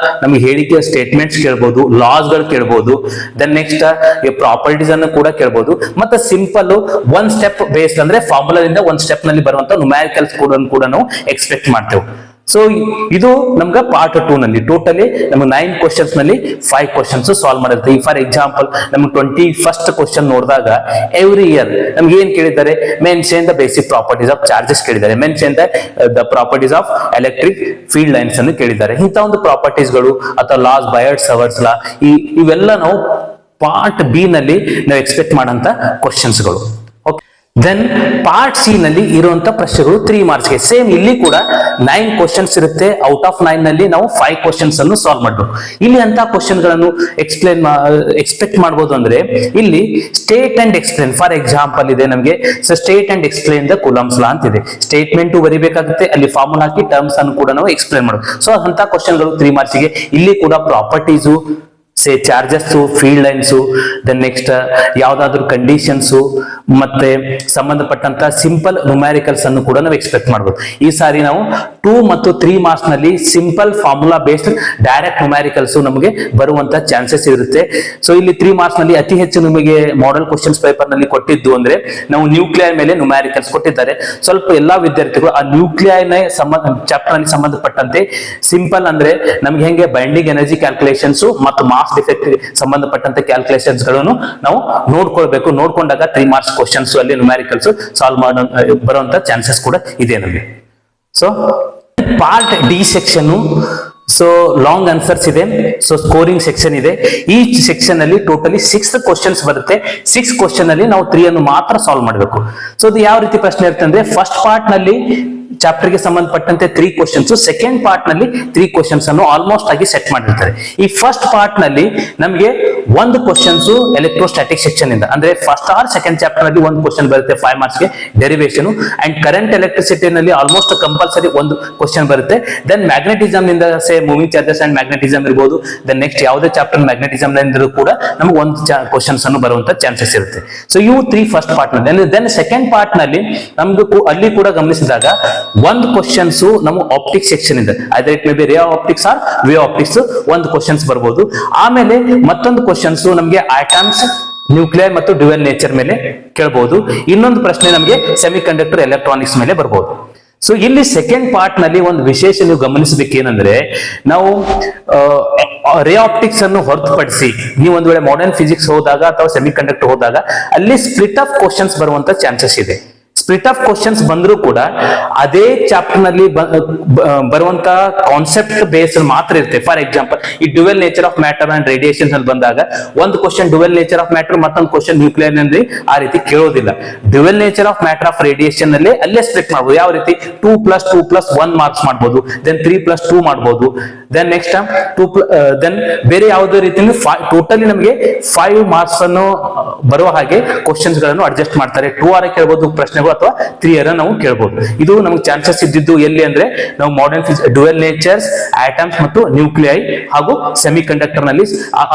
ನಮಗೆ ಹೇಳಿಕೆ statements ಕೇಳಬಹುದು, loss ಗಳು ಕೇಳಬಹುದು, then next properties ಅನ್ನು ಕೂಡ ಕೇಳಬಹುದು, ಮತ್ತೆ ಸಿಂಪಲ್ 1 ಸ್ಟೆಪ್ ಬೇಸ್ಡ್ ಅಂದ್ರೆ ಫಾರ್ಮುಲಾದಿಂದ 1 ಸ್ಟೆಪ್ ನಲ್ಲಿ ಬರುವಂತ ನ್ಯೂಮ್ಯಾರಿಕಲ್ಸ್ ಕೂಡ ನಾವು ಎಕ್ಸ್ಪೆಕ್ಟ್ ಮಾಡ್ತೇವೆ. ಸೊ ಇದು ನಮ್ಗೆ ಪಾರ್ಟ್ 2 ನಲ್ಲಿ ಟೋಟಲಿ ನಮ್ಗೆ 9 ಕ್ವಶನ್ಸ್ ನಲ್ಲಿ 5 ಕ್ವಶನ್ಸ್ ಸಾಲ್ವ್ ಮಾಡಿರುತ್ತೆ. ಈ ಫಾರ್ ಎಕ್ಸಾಂಪಲ್ ನಮ್ಗೆ 21st ಕ್ವಶನ್ ನೋಡಿದಾಗ ಎವ್ರಿ ಇಯರ್ ನಮ್ಗೆ ಏನ್ ಕೇಳಿದ್ದಾರೆ, mention the basic properties of charges ಕೇಳಿದ್ದಾರೆ, mention the properties of electric field lines ಅನ್ನು ಕೇಳಿದ್ದಾರೆ. ಇಂಥ ಒಂದು ಪ್ರಾಪರ್ಟೀಸ್ಗಳು ಅಥವಾ ಲಾಸ್, ಬಯರ್ಡ್-ಸವರ್ಸ್ ಲಾ, ಇವೆಲ್ಲ ನಾವು ಪಾರ್ಟ್ ಬಿ ನಲ್ಲಿ ನಾವು ಎಕ್ಸ್ಪೆಕ್ಟ್ ಮಾಡಂತ ಕ್ವಶನ್ಸ್ಗಳು. ದೆನ್ ಪಾರ್ಟ್ ಸಿ ನಲ್ಲಿ ಇರುವಂತ ಪ್ರಶ್ನೆಗಳು 3 ಮಾರ್ಕ್ಸ್ ಗೆ ಸೇಮ್ ಇಲ್ಲಿ ಕೂಡ 9 ಕ್ವಶನ್ಸ್ ಇರುತ್ತೆ. ಔಟ್ ಆಫ್ 9 ನಲ್ಲಿ ನಾವು 5 ಕ್ವಶನ್ಸ್ ಅನ್ನು ಸಾಲ್ವ್ ಮಾಡಬೇಕು. ಇಲ್ಲಿ ಅಂತ ಕ್ವಶನ್ ಗಳನ್ನು ಎಕ್ಸ್ಪೆಕ್ಟ್ ಮಾಡಬಹುದು ಅಂದ್ರೆ ಇಲ್ಲಿ state and explain for example ಇದೆ ನಮಗೆ. So state and explain the Coulomb's law ಅಂತಿದೆ. ಸ್ಟೇಟ್ಮೆಂಟ್ ಬರಿಬೇಕಾಗುತ್ತೆ, ಅಲ್ಲಿ ಫಾರ್ಮುಲಾ ಹಾಕಿ ಟರ್ಮ್ಸ್ ಅನ್ನು ಕೂಡ ನಾವು ಎಕ್ಸ್ಪ್ಲೇನ್ ಮಾಡಬೇಕು. ಸೊ ಅಂತ ಕ್ವಶನ್ ಗಳು 3 ಮಾರ್ಕ್ಸ್ ಗೆ. ಇಲ್ಲಿ ಕೂಡ properties, say charges, field lines, then next ಯಾವ್ದಾದ್ರು ಕಂಡೀಷನ್ಸ್ ಮತ್ತೆ ಸಂಬಂಧಪಟ್ಟಂತ ಸಿಂಪಲ್ ನ್ಯೂಮ್ಯಾರಿಕಲ್ಸ್ ಅನ್ನು ಕೂಡ ನಾವು ಎಕ್ಸ್ಪೆಕ್ಟ್ ಮಾಡಬಹುದು. ಈ ಸಾರಿ ನಾವು 2 ಮತ್ತು 3 ಮಾರ್ಕ್ಸ್ ನಲ್ಲಿ ಸಿಂಪಲ್ ಫಾರ್ಮುಲಾ ಬೇಸ್ಡ್ ಡೈರೆಕ್ಟ್ ನ್ಯೂಮ್ಯಾರಿಕಲ್ಸ್ ನಮಗೆ ಬರುವಂತ ಚಾನ್ಸಸ್ ಇರುತ್ತೆ. ಸೊ ಇಲ್ಲಿ 3 ಮಾರ್ಕ್ಸ್ ನಲ್ಲಿ ಅತಿ ಹೆಚ್ಚು ನಿಮಗೆ ಮಾಡೆಲ್ ಕ್ವಶನ್ಸ್ ಪೇಪರ್ ನಲ್ಲಿ ಕೊಟ್ಟಿದ್ದು ಅಂದ್ರೆ ನಾವು ನ್ಯೂಕ್ಲಿಯರ್ ಮೇಲೆ ನ್ಯೂಮ್ಯಾರಿಕಲ್ಸ್ ಕೊಟ್ಟಿದ್ದಾರೆ. ಸ್ವಲ್ಪ ಎಲ್ಲಾ ವಿದ್ಯಾರ್ಥಿಗಳು ಆ ನ್ಯೂಕ್ಲಿಯರ್ ಚಾಪ್ಟರ್ ನಲ್ಲಿ ಸಂಬಂಧಪಟ್ಟಂತೆ ಸಿಂಪಲ್ ಅಂದ್ರೆ ನಮ್ಗೆ ಹೆಂಗೆ ಬೈಂಡಿಂಗ್ ಎನರ್ಜಿ ಕ್ಯಾಲ್ಕುಲೇಷನ್ಸ್ ಮತ್ತು ಮಾಸ್ ಡಿಫೆಕ್ಟ್ ಸಂಬಂಧಪಟ್ಟಂತ ಕ್ಯಾಲ್ಕುಲೇಷನ್ಸ್ ಗಳನ್ನು ನಾವು ನೋಡ್ಕೊಳ್ಬೇಕು. ನೋಡ್ಕೊಂಡಾಗ 3 ಮಾರ್ಕ್ಸ್ ಕ್ವಶನ್ಸ್ ಅಲ್ಲಿ ನ್ಯೂಮ್ಯಾರಿಕಲ್ಸ್ ಸಾಲ್ವ್ ಬರುವಂತ ಚಾನ್ಸಸ್ ಕೂಡ ಇದೆ ನಮಗೆ. So part D section, so long answers ಇದೆ, ಸೊ ಸ್ಕೋರಿಂಗ್ ಸೆಕ್ಷನ್ ಇದೆ. ಈ ಸೆಕ್ಷನ್ ಅಲ್ಲಿ ಟೋಟಲಿ 6 ಕ್ವಶನ್ಸ್ ಬರುತ್ತೆ. 6 ಕ್ವಶನ್ ಅಲ್ಲಿ ನಾವು 3 ಅನ್ನು ಮಾತ್ರ ಸಾಲ್ವ್ ಮಾಡಬೇಕು. ಸೊ ಇದು ಯಾವ ರೀತಿ ಪ್ರಶ್ನೆ ಇರುತ್ತೆ ಅಂದ್ರೆ ಫಸ್ಟ್ ಪಾರ್ಟ್ ನಲ್ಲಿ ಚಾಪ್ಟರ್ ಗೆ ಸಂಬಂಧಪಟ್ಟಂತೆ 3 ಕ್ವಶನ್ಸ್, ಸೆಕೆಂಡ್ ಪಾರ್ಟ್ ನಲ್ಲಿ 3 ಕ್ವಶನ್ಸ್ ಅನ್ನು ಆಲ್ಮೋಸ್ಟ್ ಆಗಿ ಸೆಟ್ ಮಾಡಿರ್ತಾರೆ. ಈ ಫಸ್ಟ್ ಪಾರ್ಟ್ ನಲ್ಲಿ ನಮಗೆ 1 ಕ್ವಶನ್ಸ್ ಎಲೆಕ್ಟ್ರೋಸ್ಟಾಟಿಕ್ ಸೆಕ್ಷನ್ ಇಂದ, ಅಂದ್ರೆ ಫಸ್ಟ್ ಆರ್ ಸೆಕೆಂಡ್ ಚಾಪ್ಟರ್ ನಲ್ಲಿ 1 ಕ್ವಶನ್ ಬರುತ್ತೆ 5 ಮಾರ್ಕ್ಸ್ ಗೆ ಡೆರಿವೇಶನ್. ಅಂಡ್ ಕರೆಂಟ್ ಎಲೆಕ್ಟ್ರಿಸಿಟಿ ನಲ್ಲಿ ಆಲ್ಮೋಸ್ಟ್ ಕಂಪಲ್ಸರಿ 1 ಕ್ವಶನ್ ಬರುತ್ತೆ. ದೆನ್ ಮ್ಯಾಗ್ನೆಟಿಸಮ್ ಇಂದ ಸೇ ಮೂವಿಂಗ್ ಚಾರ್ಜಸ್ ಅಂಡ್ ಮ್ಯಾಗ್ನೆಟಿಸಮ್ ಇರಬಹುದು. ದೆನ್ ನೆಕ್ಸ್ಟ್ ಯಾವುದೇ ಚಾಪ್ಟರ್ ಮ್ಯಾಗ್ನೆಟಿಸಮ್ ಇಂದ ಕೂಡ ನಮಗೆ 1 ಕ್ವಶನ್ಸ್ ಅನ್ನು ಬರುವಂತ ಚಾನ್ಸಸ್ ಇರುತ್ತೆ. ಸೊ ಇವು 3 ಫಸ್ಟ್ ಪಾರ್ಟ್ ನಲ್ಲಿ. ದೆನ್ ಸೆಕೆಂಡ್ ಪಾರ್ಟ್ ನಲ್ಲಿ ನಮ್ಗೆ ಅಲ್ಲಿ ಕೂಡ ಗಮನಿಸಿದಾಗ 1 ಕ್ವಶನ್ಸ್ ನಮ್ಮ ಆಪ್ಟಿಕ್ಸ್ ಸೆಕ್ಷನ್ ಇದೆ. Other it may be ray optics or wave optics 1 questions ಬರಬಹುದು. ಆಮೇಲೆ ಮತ್ತೊಂದು ಕ್ವಶನ್ಸ್ ನಮಗೆ ಆಟಮ್ಸ್, ನ್ಯೂಕ್ಲಿಯರ್ ಮತ್ತು ಡ್ಯುಯಲ್ ನೇಚರ್ ಮೇಲೆ ಕೇಳಬಹುದು. ಇನ್ನೊಂದು ಪ್ರಶ್ನೆ ನಮಗೆ ಸೆಮಿ ಕಂಡಕ್ಟರ್ ಎಲೆಕ್ಟ್ರಾನಿಕ್ಸ್ ಮೇಲೆ ಬರಬಹುದು. ಸೊ ಇಲ್ಲಿ ಸೆಕೆಂಡ್ ಪಾರ್ಟ್ ನಲ್ಲಿ ಒಂದು ವಿಶೇಷ ನೀವು ಗಮನಿಸಬೇಕೇನಂದ್ರೆ ನಾವು ರೇ ಆಪ್ಟಿಕ್ಸ್ ಅನ್ನು ಹೊರತುಪಡಿಸಿ ನೀವು ಒಂದು ವೇಳೆ ಮಾಡರ್ನ್ ಫಿಸಿಕ್ಸ್ ಹೋದಾಗ ಅಥವಾ ಸೆಮಿ ಕಂಡಕ್ಟರ್ ಹೋದಾಗ ಅಲ್ಲಿ ಸ್ಪ್ಲಿಟ್ ಆಫ್ ಕ್ವಶನ್ಸ್ ಬರುವಂತ ಚಾನ್ಸಸ್ ಇದೆ. ಸ್ಪ್ಲಿಟ್ ಆಫ್ ಕ್ವಶನ್ಸ್ ಬಂದರೂ ಕೂಡ ಅದೇ ಚಾಪ್ಟರ್ ನಲ್ಲಿ ಬರುವಂತ ಕಾನ್ಸೆಪ್ಟ್ ಬೇಸ್ ಮಾತ್ರ ಇರುತ್ತೆ. ಫಾರ್ ಎಕ್ಸಾಂಪಲ್ ಈ dual nature of matter and radiation ಅಲ್ಲಿ ಬಂದಾಗ ಒಂದು question dual nature of matter, ಮತ್ತೊಂದು ಕ್ವಶನ್ ನ್ಯೂಕ್ಲಿಯರ್ ನಲ್ಲಿ ಆ ರೀತಿ ಕೇಳೋದಿಲ್ಲ. Dual nature of matter of radiation ನಲ್ಲಿ ಅಲ್ಲೇ ಸ್ಪ್ಲಿಟ್ ಮಾಡಬಹುದು. ಯಾವ ರೀತಿ 2+2+1 ಮಾರ್ಕ್ಸ್ ಮಾಡಬಹುದು, ದೆನ್ 3+2 ಮಾಡಬಹುದು, ದೆನ್ ನೆಕ್ಸ್ಟ್ ದೆನ್ ಬೇರೆ ಯಾವುದೇ ರೀತಿ ಟೋಟಲಿ ನಮಗೆ 5 ಮಾರ್ಕ್ಸ್ ಅನ್ನು ಬರುವ ಹಾಗೆ ಕ್ವಶನ್ಸ್ ಗಳನ್ನು ಅಡ್ಜಸ್ಟ್ ಮಾಡ್ತಾರೆ. 2 ಆರ್ ಕೇಳಬಹುದು ಪ್ರಶ್ನೆಗಳು ಅಥವಾ 3 ಅನ್ನ ನಾವು ಕೇಳಬಹುದು. ಇದು ನಮಗೆ ಚಾನ್ಸಸ್ ಇದ್ದಿದ್ದು ಎಲ್ಲಿ ಅಂದ್ರೆ ನಾವು ಮಾಡರ್ನ್ ಡ್ಯುಯಲ್ ನೇಚರ್ಸ್, ಆಟಮ್ಸ್ ಮತ್ತು ನ್ಯೂಕ್ಲಿಯೈ ಹಾಗೂ ಸೆಮಿ ಕಂಡಕ್ಟರ್ ನಲ್ಲಿ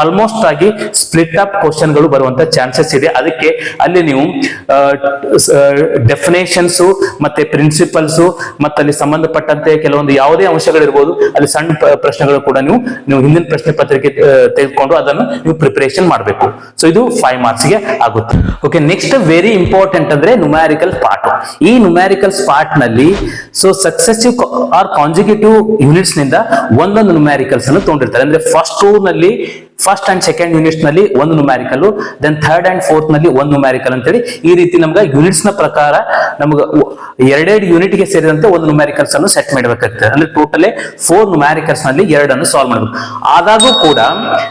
ಆಲ್ಮೋಸ್ಟ್ ಆಗಿ ಸ್ಪ್ಲಿಟ್ ಅಪ್ ಕ್ವಶನ್ ಗಳು ಬರುವಂತ ಚಾನ್ಸಸ್ ಇದೆ. ಅದಕ್ಕೆ ಅಲ್ಲಿ ನೀವು ಡೆಫಿನೇಷನ್ಸ್ ಮತ್ತೆ ಪ್ರಿನ್ಸಿಪಲ್ಸ್ ಮತ್ತೆ ಅಲ್ಲಿ ಸಂಬಂಧಪಟ್ಟಂತೆ ಕೆಲವೊಂದು ಯಾವುದೇ ಅಂಶಗಳಿರ್ಬೋದು, ಅಲ್ಲಿ ಸಣ್ಣ ಪ್ರಶ್ನೆಗಳು ಕೂಡ ನೀವು ಹಿಂದಿನ ಪ್ರಶ್ನೆ ಪತ್ರಿಕೆ ತೆಗೆದುಕೊಂಡು ಅದನ್ನು ನೀವು ಪ್ರಿಪರೇಷನ್ ಮಾಡಬೇಕು. ಸೊ ಇದು 5 ಮಾರ್ಕ್ಸ್ ಗೆ ಆಗುತ್ತೆ. ಓಕೆ, ನೆಕ್ಸ್ಟ್ ವೆರಿ ಇಂಪಾರ್ಟೆಂಟ್ ಅಂದ್ರೆ ನ್ಯೂಮ್ಯಾರಿಕಲ್ ಪಾರ್ಟ್. ಈ ನ್ಯೂಮ್ಯಾರಿಕಲ್ಸ್ ಪಾರ್ಟ್ ನಲ್ಲಿ so successive or consecutive units ನಿಂದ ಒಂದೊಂದು ನ್ಯೂಮ್ಯಾರಿಕಲ್ಸ್ ಅನ್ನು ತಗೊಂಡಿರ್ತಾರೆ. ಅಂದ್ರೆ ಫಸ್ಟ್ ಅಂಡ್ ಸೆಕೆಂಡ್ ಯೂನಿಟ್ಸ್ ನಲ್ಲಿ 1 numerical, then third and fourth ನಲ್ಲಿ 1 ನ್ಯೂಮ್ಯಾರಿಕಲ್ ಅಂತೇಳಿ ಈ ರೀತಿ ನಮ್ಗೆ ಯೂನಿಟ್ಸ್ ನ ಪ್ರಕಾರ ನಮ್ಗೆ 2 ಯೂನಿಟ್ ಗೆ ಸೇರಿದಂತೆ 1 ನ್ಯೂಮ್ಯಾರಿಕಲ್ಸ್ ಅನ್ನು ಸೆಟ್ ಮಾಡಬೇಕಾಗ್ತದೆ. ಅಂದ್ರೆ ಟೋಟಲ್ 4 ನ್ಯೂಮ್ಯಾರಿಕಲ್ಸ್ ನಲ್ಲಿ 2 ಅನ್ನು ಸಾಲ್ವ್ ಮಾಡಬೇಕು. ಆದಾಗೂ ಕೂಡ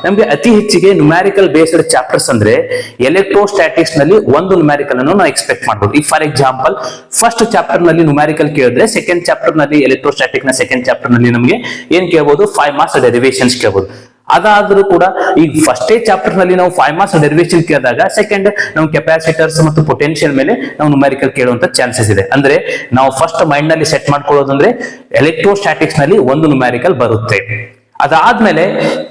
ನಮ್ಗೆ ಅತಿ ಹೆಚ್ಚಿಗೆ ನ್ಯೂಮ್ಯಾರಿಕಲ್ ಬೇಸ್ಡ್ ಚಾಪ್ಟರ್ಸ್ ಅಂದ್ರೆ ಎಲೆಕ್ಟ್ರೋಸ್ಟಾಟಿಕ್ಸ್ ನಲ್ಲಿ 1 ನ್ಯೂಮ್ಯಾರಿಕಲ್ ಅನ್ನು ನಾವು ಎಕ್ಸ್ಪೆಕ್ಟ್ ಮಾಡಬಹುದು. ಈ ಫಾರ್ ಎಕ್ಸಾಂಪಲ್ ಫಸ್ಟ್ ಚಾಪ್ಟರ್ ನಲ್ಲಿ ನ್ಯೂಮ್ಯಾರಿಕಲ್ ಕೇಳಿದ್ರೆ ಸೆಕೆಂಡ್ ಚಾಪ್ಟರ್ ನಲ್ಲಿ ಎಲೆಕ್ಟ್ರೋಸ್ಟಾಟಿಕ್ ನ ಸೆಕೆಂಡ್ ಚಾಪ್ಟರ್ ನಲ್ಲಿ ನಮಗೆ ಏನ್ ಕೇಳಬಹುದು, 5 ಮಾರ್ಕ್ಸ್ ಡೆರಿವೇಶನ್ಸ್ ಕೇಳಬಹುದು. ಅದಾದ್ರೂ ಕೂಡ ಈ ಫಸ್ಟ್ ಚಾಪ್ಟರ್ ನಲ್ಲಿ ನಾವು 5 ಮಾರ್ಕ್ಸ್ ಡೆರಿವೇಶನ್ ಕೇಳಿದಾಗ ಸೆಕೆಂಡ್ ನಾವು ಕೆಪಾಸಿಟರ್ಸ್ ಮತ್ತು ಪೊಟೆನ್ಶಿಯಲ್ ಮೇಲೆ ನಾವು ನ್ಯೂಮ್ಯಾರಿಕಲ್ ಕೇಳುವಂತ ಚಾನ್ಸಸ್ ಇದೆ. ಅಂದ್ರೆ ನಾವು ಫಸ್ಟ್ ಮೈಂಡ್ ನಲ್ಲಿ ಸೆಟ್ ಮಾಡ್ಕೊಳ್ಳೋದಂದ್ರೆ ಎಲೆಕ್ಟ್ರೋಸ್ಟಾಟಿಕ್ಸ್ ನಲ್ಲಿ 1 ನ್ಯೂಮ್ಯಾರಿಕಲ್ ಬರುತ್ತೆ. ಅದಾದ್ಮೇಲೆ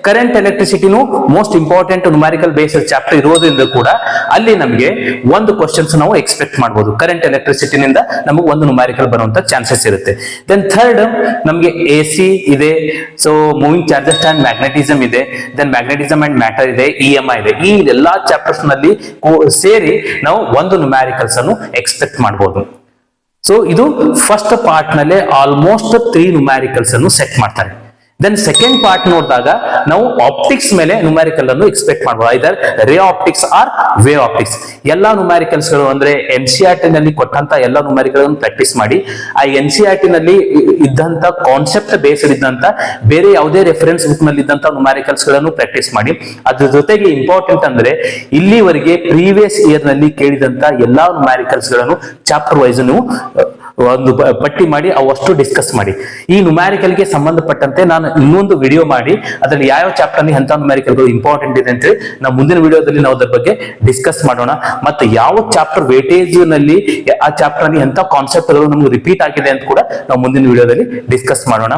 ಕರೆಂಟ್ ಎಲೆಕ್ಟ್ರಿಸಿಟಿನೂ most important numerical based chapter ಇರೋದ್ರಿಂದ ಕೂಡ ಅಲ್ಲಿ ನಮಗೆ 1 ಕ್ವಶನ್ಸ್ ನಾವು ಎಕ್ಸ್ಪೆಕ್ಟ್ ಮಾಡಬಹುದು. ಕರೆಂಟ್ ಎಲೆಕ್ಟ್ರಿಸಿಟಿನಿಂದ ನಮಗೆ 1 ನ್ಯೂಮ್ಯಾರಿಕಲ್ ಬರುವಂತ ಚಾನ್ಸಸ್ ಇರುತ್ತೆ. ದೆನ್ ಥರ್ಡ್ ನಮಗೆ AC ಇದೆ, so moving charges and magnetism ಇದೆ, ದೆನ್ ಮ್ಯಾಗ್ನೆಟಿಸಮ್ ಅಂಡ್ ಮ್ಯಾಟರ್ ಇದೆ, EMI ಇದೆ. ಈ ಎಲ್ಲಾ ಚಾಪ್ಟರ್ಸ್ ನಲ್ಲಿ ಸೇರಿ ನಾವು 1 ನ್ಯೂಮ್ಯಾರಿಕಲ್ಸ್ ಅನ್ನು ಎಕ್ಸ್ಪೆಕ್ಟ್ ಮಾಡಬಹುದು. ಸೊ ಇದು ಫಸ್ಟ್ ಪಾರ್ಟ್ ನಲ್ಲಿ ಆಲ್ಮೋಸ್ಟ್ 3 ನ್ಯೂಮ್ಯಾರಿಕಲ್ಸ್ ಅನ್ನು ಸೆಟ್ ಮಾಡ್ತಾರೆ. ದೆನ್ ಸೆಕೆಂಡ್ ಪಾರ್ಟ್ ನೋಡಿದಾಗ ನಾವು ಆಪ್ಟಿಕ್ಸ್ ಮೇಲೆ ನ್ಯೂಮ್ಯಾರಿಕಲ್ ಅನ್ನು ಎಕ್ಸ್ಪೆಕ್ಟ್ ಮಾಡಬಹುದು. ಐದರ್ ರೇ ಆಪ್ಟಿಕ್ಸ್ ಆರ್ ವೇ ಆಪ್ಟಿಕ್ಸ್. ಎಲ್ಲಾ ನ್ಯೂಮ್ಯಾರಿಕಲ್ಸ್ ಗಳು ಅಂದ್ರೆ NCERT ನಲ್ಲಿ ಕೊಟ್ಟಂತ ಎಲ್ಲಾ ನ್ಯೂಮ್ಯಾರಿಕಲ್ ಪ್ರಾಕ್ಟೀಸ್ ಮಾಡಿ ಆ NCERT ನಲ್ಲಿ ಇದ್ದಂತ ಕಾನ್ಸೆಪ್ಟ್ ಬೇಸ್ಡ್ ಇದ್ದಂತ ಬೇರೆ ಯಾವುದೇ ರೆಫರೆನ್ಸ್ ಬುಕ್ ನಲ್ಲಿ ಇದ್ದಂತ ನ್ಯೂಮ್ಯಾರಿಕಲ್ಸ್ ಗಳನ್ನು ಪ್ರಾಕ್ಟೀಸ್ ಮಾಡಿ. ಅದ್ರ ಜೊತೆಗೆ ಇಂಪಾರ್ಟೆಂಟ್ ಅಂದ್ರೆ ಇಲ್ಲಿವರೆಗೆ ಪ್ರೀವಿಯಸ್ ಇಯರ್ ನಲ್ಲಿ ಕೇಳಿದಂತ ಎಲ್ಲಾ ನ್ಯೂಮ್ಯಾರಿಕಲ್ಸ್ ಗಳನ್ನು ಚಾಪ್ಟರ್ ವೈಸ್ ನೀವು ಒಂದು ಪಟ್ಟಿ ಮಾಡಿ ಅವಷ್ಟು ಡಿಸ್ಕಸ್ ಮಾಡಿ. ಈ ನ್ಯೂಮ್ಯಾರಿಕಲ್ ಗೆ ಸಂಬಂಧಪಟ್ಟಂತೆ ನಾನು ಇನ್ನೊಂದು ವಿಡಿಯೋ ಮಾಡಿ ಅದರಲ್ಲಿ ಯಾವ ಚಾಪ್ಟರ್ ಅಲ್ಲಿ ಅಂತ ನ್ಯೂಮ್ಯಾರಿಕಲ್ ಇಂಪಾರ್ಟೆಂಟ್ ಇದೆ ಅಂತ ನಾವು ಮುಂದಿನ ವಿಡಿಯೋದಲ್ಲಿ ನಾವು ಅದರ ಬಗ್ಗೆ ಡಿಸ್ಕಸ್ ಮಾಡೋಣ. ಮತ್ತೆ ಯಾವ ಚಾಪ್ಟರ್ ವೇಟೇಜ್ ನಲ್ಲಿ ಆ ಚಾಪ್ಟರ್ ಅಲ್ಲಿ ಎಂತ ಕಾನ್ಸೆಪ್ಟ್ ನಮ್ಗೆ ರಿಪೀಟ್ ಆಗಿದೆ ಅಂತ ಕೂಡ ನಾವು ಮುಂದಿನ ವಿಡಿಯೋದಲ್ಲಿ ಡಿಸ್ಕಸ್ ಮಾಡೋಣ.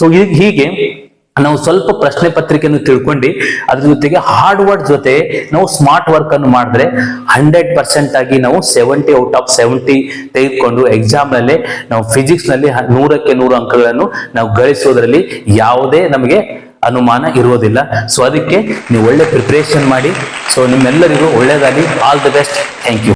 ಸೊ ಹೀಗೆ ನಾವು ಸ್ವಲ್ಪ ಪ್ರಶ್ನೆ ಪತ್ರಿಕೆಯನ್ನು ತಿಳ್ಕೊಂಡು ಅದ್ರ ಜೊತೆಗೆ ಹಾರ್ಡ್ ವರ್ಕ್ ಜೊತೆ ನಾವು ಸ್ಮಾರ್ಟ್ ವರ್ಕ್ ಅನ್ನು ಮಾಡಿದ್ರೆ 100% ಆಗಿ ನಾವು 70 ಔಟ್ ಆಫ್ 70 ತೆಗೆದುಕೊಂಡು ಎಕ್ಸಾಮ್ ನಲ್ಲಿ ನಾವು ಫಿಸಿಕ್ಸ್ ನಲ್ಲಿ 100ಕ್ಕೆ 100 ಅಂಕಗಳನ್ನು ನಾವು ಗಳಿಸೋದ್ರಲ್ಲಿ ಯಾವುದೇ ನಮಗೆ ಅನುಮಾನ ಇರುವುದಿಲ್ಲ. ಸೊ ಅದಕ್ಕೆ ನೀವು ಒಳ್ಳೆ ಪ್ರಿಪರೇಷನ್ ಮಾಡಿ. ಸೊ ನಿಮ್ಮೆಲ್ಲರಿಗೂ ಒಳ್ಳೆಯದಾಗಲಿ. All the best. Thank you.